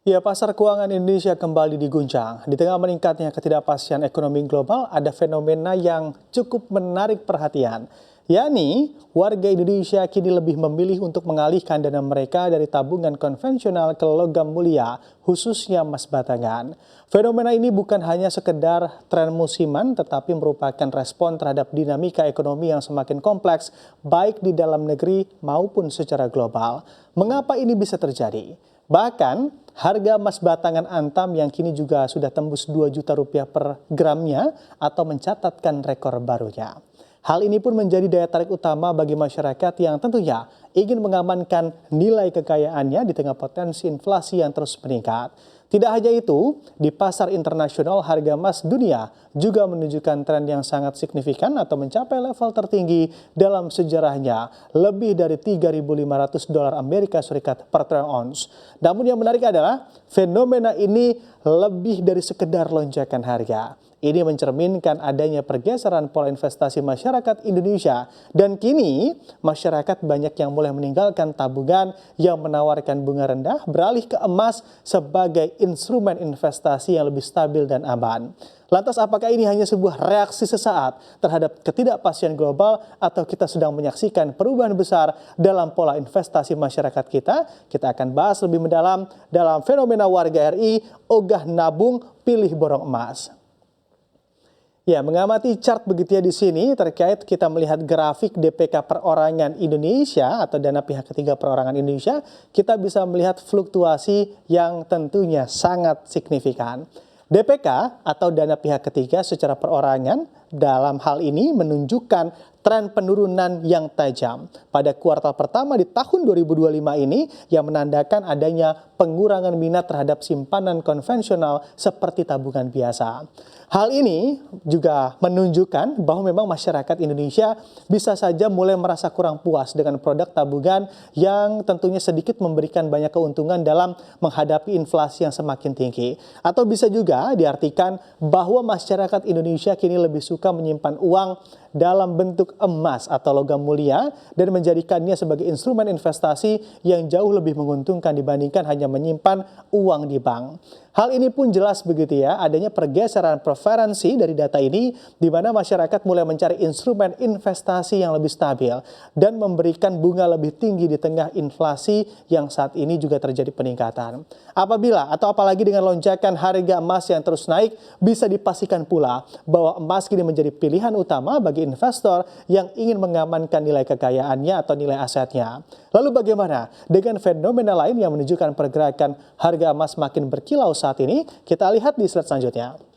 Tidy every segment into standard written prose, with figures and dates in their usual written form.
Ya, pasar keuangan Indonesia kembali diguncang. Di tengah meningkatnya ketidakpastian ekonomi global, ada fenomena yang cukup menarik perhatian, yakni warga Indonesia kini lebih memilih untuk mengalihkan dana mereka dari tabungan konvensional ke logam mulia, khususnya emas batangan. Fenomena ini bukan hanya sekedar tren musiman, tetapi merupakan respon terhadap dinamika ekonomi yang semakin kompleks, baik di dalam negeri maupun secara global. Mengapa ini bisa terjadi? Bahkan, harga emas batangan Antam yang kini juga sudah tembus 2 juta rupiah per gramnya atau mencatatkan rekor barunya. Hal ini pun menjadi daya tarik utama bagi masyarakat yang tentunya ingin mengamankan nilai kekayaannya di tengah potensi inflasi yang terus meningkat. Tidak hanya itu, di pasar internasional harga emas dunia juga menunjukkan tren yang sangat signifikan atau mencapai level tertinggi dalam sejarahnya, lebih dari 3.500 dolar Amerika Serikat per troy ounce. Namun yang menarik adalah fenomena ini lebih dari sekedar lonjakan harga. Ini mencerminkan adanya pergeseran pola investasi masyarakat Indonesia. Dan kini masyarakat banyak yang mulai meninggalkan tabungan yang menawarkan bunga rendah beralih ke emas sebagai instrumen investasi yang lebih stabil dan aman. Lantas apakah ini hanya sebuah reaksi sesaat terhadap ketidakpastian global atau kita sedang menyaksikan perubahan besar dalam pola investasi masyarakat kita? Kita akan bahas lebih mendalam dalam fenomena warga RI ogah nabung pilih borong emas. Ya, mengamati chart begitu ya di sini terkait kita melihat grafik DPK perorangan Indonesia atau dana pihak ketiga perorangan Indonesia, kita bisa melihat fluktuasi yang tentunya sangat signifikan. DPK atau dana pihak ketiga secara perorangan dalam hal ini menunjukkan tren penurunan yang tajam pada kuartal pertama di tahun 2025 ini yang menandakan adanya pengurangan minat terhadap simpanan konvensional seperti tabungan biasa. Hal ini juga menunjukkan bahwa memang masyarakat Indonesia bisa saja mulai merasa kurang puas dengan produk tabungan yang tentunya sedikit memberikan banyak keuntungan dalam menghadapi inflasi yang semakin tinggi. Atau bisa juga diartikan bahwa masyarakat Indonesia kini lebih suka menyimpan uang dalam bentuk emas atau logam mulia dan menjadikannya sebagai instrumen investasi yang jauh lebih menguntungkan dibandingkan hanya menyimpan uang di bank. Hal ini pun jelas begitu ya, adanya pergeseran preferensi dari data ini di mana masyarakat mulai mencari instrumen investasi yang lebih stabil dan memberikan bunga lebih tinggi di tengah inflasi yang saat ini juga terjadi peningkatan. Apabila atau apalagi dengan lonjakan harga emas yang terus naik, bisa dipastikan pula bahwa emas kini menjadi pilihan utama bagi investor yang ingin mengamankan nilai kekayaannya atau nilai asetnya. Lalu bagaimana dengan fenomena lain yang menunjukkan pergerakan harga emas makin berkilau saat ini? Kita lihat di slide selanjutnya.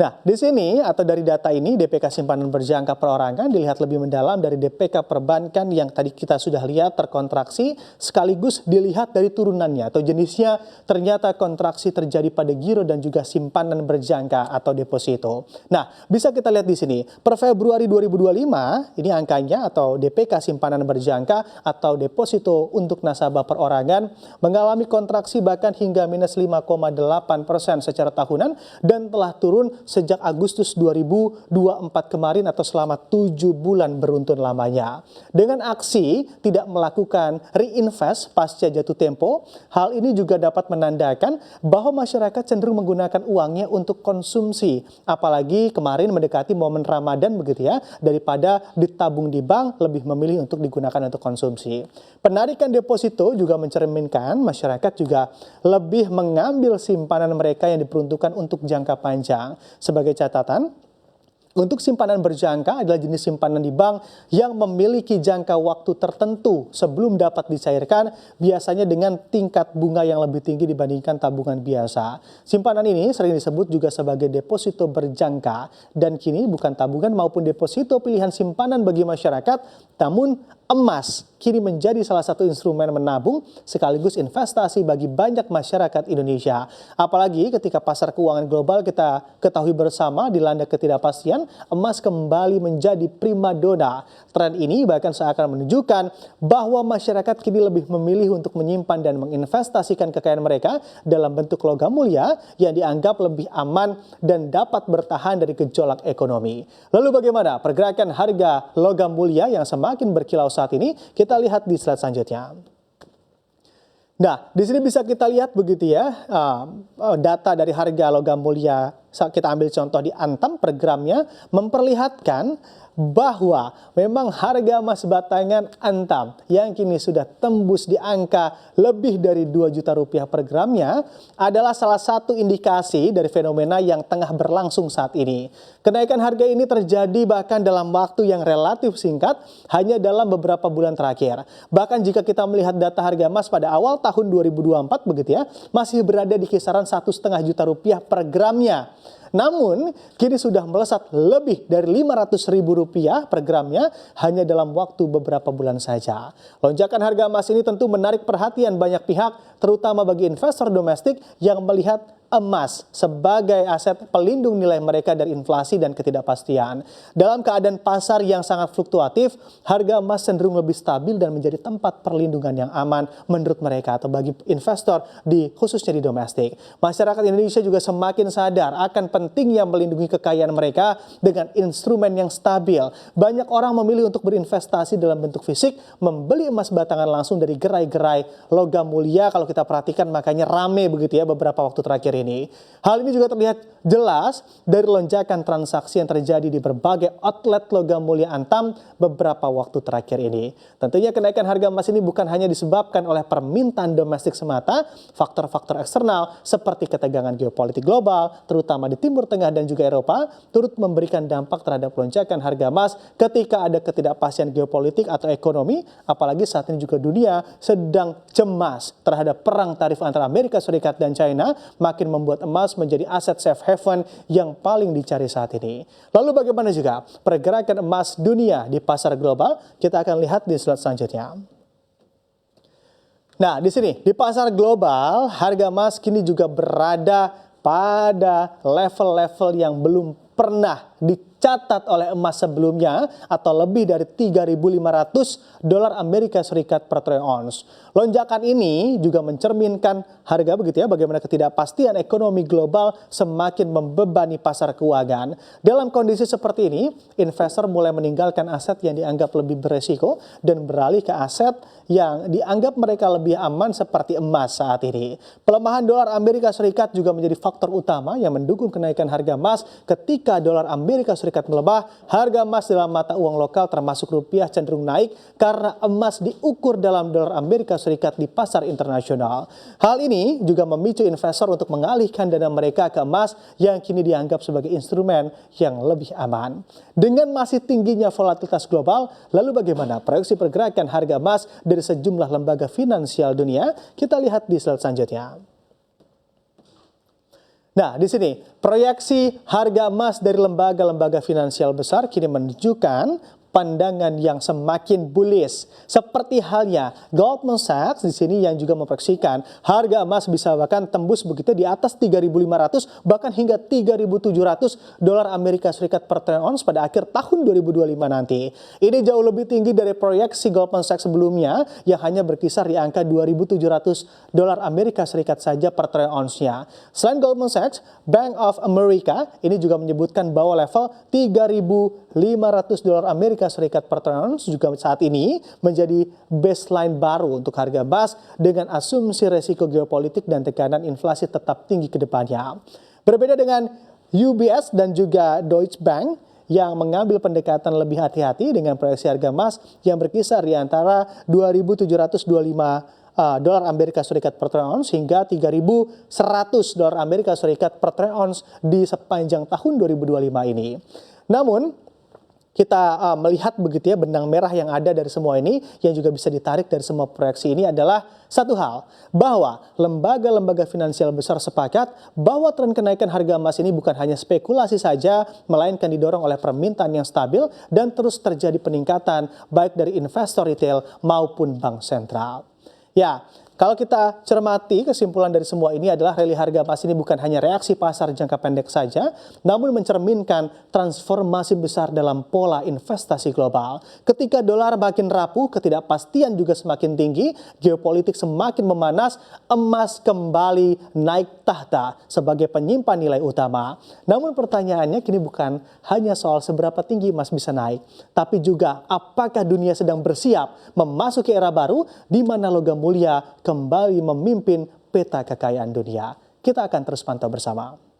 Nah, di sini atau dari data ini DPK simpanan berjangka perorangan dilihat lebih mendalam dari DPK perbankan yang tadi kita sudah lihat terkontraksi sekaligus dilihat dari turunannya atau jenisnya ternyata kontraksi terjadi pada giro dan juga simpanan berjangka atau deposito. Nah, bisa kita lihat di sini per Februari 2025 ini angkanya atau DPK simpanan berjangka atau deposito untuk nasabah perorangan mengalami kontraksi bahkan hingga minus 5,8% secara tahunan dan telah turun sejak Agustus 2024 kemarin atau selama 7 bulan beruntun lamanya. Dengan aksi tidak melakukan reinvest pasca jatuh tempo, hal ini juga dapat menandakan bahwa masyarakat cenderung menggunakan uangnya untuk konsumsi. Apalagi kemarin mendekati momen Ramadan begitu ya, daripada ditabung di bank lebih memilih untuk digunakan untuk konsumsi. Penarikan deposito juga mencerminkan masyarakat juga lebih mengambil simpanan mereka yang diperuntukkan untuk jangka panjang. Sebagai catatan, untuk simpanan berjangka adalah jenis simpanan di bank yang memiliki jangka waktu tertentu sebelum dapat dicairkan, biasanya dengan tingkat bunga yang lebih tinggi dibandingkan tabungan biasa. Simpanan ini sering disebut juga sebagai deposito berjangka, dan kini bukan tabungan maupun deposito pilihan simpanan bagi masyarakat, namun emas kini menjadi salah satu instrumen menabung sekaligus investasi bagi banyak masyarakat Indonesia. Apalagi ketika pasar keuangan global kita ketahui bersama dilanda ketidakpastian, emas kembali menjadi primadona. Tren ini bahkan seakan menunjukkan bahwa masyarakat kini lebih memilih untuk menyimpan dan menginvestasikan kekayaan mereka dalam bentuk logam mulia yang dianggap lebih aman dan dapat bertahan dari gejolak ekonomi. Lalu bagaimana pergerakan harga logam mulia yang semakin berkilau saat ini? Kita lihat di slide selanjutnya. Nah, di sini bisa kita lihat begitu ya, data dari harga logam mulia, kita ambil contoh di Antam per gramnya, memperlihatkan bahwa memang harga emas batangan Antam yang kini sudah tembus di angka lebih dari 2 juta rupiah per gramnya adalah salah satu indikasi dari fenomena yang tengah berlangsung saat ini. Kenaikan harga ini terjadi bahkan dalam waktu yang relatif singkat, hanya dalam beberapa bulan terakhir. Bahkan jika kita melihat data harga emas pada awal tahun 2024 begitu ya, masih berada di kisaran 1,5 juta rupiah per gramnya. Namun, kini sudah melesat lebih dari Rp500.000 per gramnya hanya dalam waktu beberapa bulan saja. Lonjakan harga emas ini tentu menarik perhatian banyak pihak, terutama bagi investor domestik yang melihat emas sebagai aset pelindung nilai mereka dari inflasi dan ketidakpastian. Dalam keadaan pasar yang sangat fluktuatif, harga emas cenderung lebih stabil dan menjadi tempat perlindungan yang aman menurut mereka atau bagi investor khususnya di domestik. Masyarakat Indonesia juga semakin sadar akan pentingnya melindungi kekayaan mereka dengan instrumen yang stabil. Banyak orang memilih untuk berinvestasi dalam bentuk fisik, membeli emas batangan langsung dari gerai-gerai logam mulia. Kalau kita perhatikan makanya rame begitu ya beberapa waktu terakhir ini. Hal ini juga terlihat jelas dari lonjakan transaksi yang terjadi di berbagai outlet logam mulia Antam beberapa waktu terakhir ini. Tentunya kenaikan harga emas ini bukan hanya disebabkan oleh permintaan domestik semata, faktor-faktor eksternal seperti ketegangan geopolitik global, terutama di Timur Tengah dan juga Eropa, turut memberikan dampak terhadap lonjakan harga emas ketika ada ketidakpastian geopolitik atau ekonomi, apalagi saat ini juga dunia sedang cemas terhadap perang tarif antara Amerika Serikat dan China, makin membuat emas menjadi aset safe haven yang paling dicari saat ini. Lalu bagaimana juga pergerakan emas dunia di pasar global? Kita akan lihat di slide selanjutnya. Nah, di sini di pasar global harga emas kini juga berada pada level-level yang belum pernah dicatat oleh emas sebelumnya atau lebih dari $3.500 Amerika Serikat per troy ounce. Lonjakan ini juga mencerminkan harga begitu ya, bagaimana ketidakpastian ekonomi global semakin membebani pasar keuangan. Dalam kondisi seperti ini, investor mulai meninggalkan aset yang dianggap lebih beresiko dan beralih ke aset yang dianggap mereka lebih aman seperti emas saat ini. Pelemahan dolar Amerika Serikat juga menjadi faktor utama yang mendukung kenaikan harga emas. Ketika dolar Amerika Serikat melemah, harga emas dalam mata uang lokal termasuk rupiah cenderung naik karena emas diukur dalam dolar Amerika Serikat di pasar internasional. Hal ini juga memicu investor untuk mengalihkan dana mereka ke emas yang kini dianggap sebagai instrumen yang lebih aman. Dengan masih tingginya volatilitas global, lalu bagaimana proyeksi pergerakan harga emas dari sejumlah lembaga finansial dunia? Kita lihat di slide selanjutnya. Nah, di sini proyeksi harga emas dari lembaga-lembaga finansial besar kini menunjukkan pandangan yang semakin bullish. Seperti halnya Goldman Sachs di sini yang juga memproyeksikan harga emas bisa bahkan tembus begitu di atas 3.500 bahkan hingga 3.700 dolar Amerika Serikat per troy ounce pada akhir tahun 2025 nanti. Ini jauh lebih tinggi dari proyeksi Goldman Sachs sebelumnya yang hanya berkisar di angka 2.700 dolar Amerika Serikat saja per troy ounce-nya. Selain Goldman Sachs, Bank of America ini juga menyebutkan bahwa level 3.500 dolar Amerika Serikat per troy ounce juga saat ini menjadi baseline baru untuk harga emas dengan asumsi resiko geopolitik dan tekanan inflasi tetap tinggi ke depannya. Berbeda dengan UBS dan juga Deutsche Bank yang mengambil pendekatan lebih hati-hati dengan proyeksi harga emas yang berkisar di antara 2.725 dolar Amerika Serikat per troy ounce hingga 3.100 dolar Amerika Serikat per troy ounce di sepanjang tahun 2025 ini. Namun, kita melihat begitu ya benang merah yang ada dari semua ini yang juga bisa ditarik dari semua proyeksi ini adalah satu hal, bahwa lembaga-lembaga finansial besar sepakat bahwa tren kenaikan harga emas ini bukan hanya spekulasi saja, melainkan didorong oleh permintaan yang stabil dan terus terjadi peningkatan baik dari investor retail maupun bank sentral. Ya, kalau kita cermati kesimpulan dari semua ini adalah rally harga emas ini bukan hanya reaksi pasar jangka pendek saja, namun mencerminkan transformasi besar dalam pola investasi global. Ketika dolar makin rapuh, ketidakpastian juga semakin tinggi, geopolitik semakin memanas, emas kembali naik tahta sebagai penyimpan nilai utama. Namun pertanyaannya kini bukan hanya soal seberapa tinggi emas bisa naik, tapi juga apakah dunia sedang bersiap memasuki era baru di mana logam mulia kembali memimpin peta kekayaan dunia. Kita akan terus pantau bersama.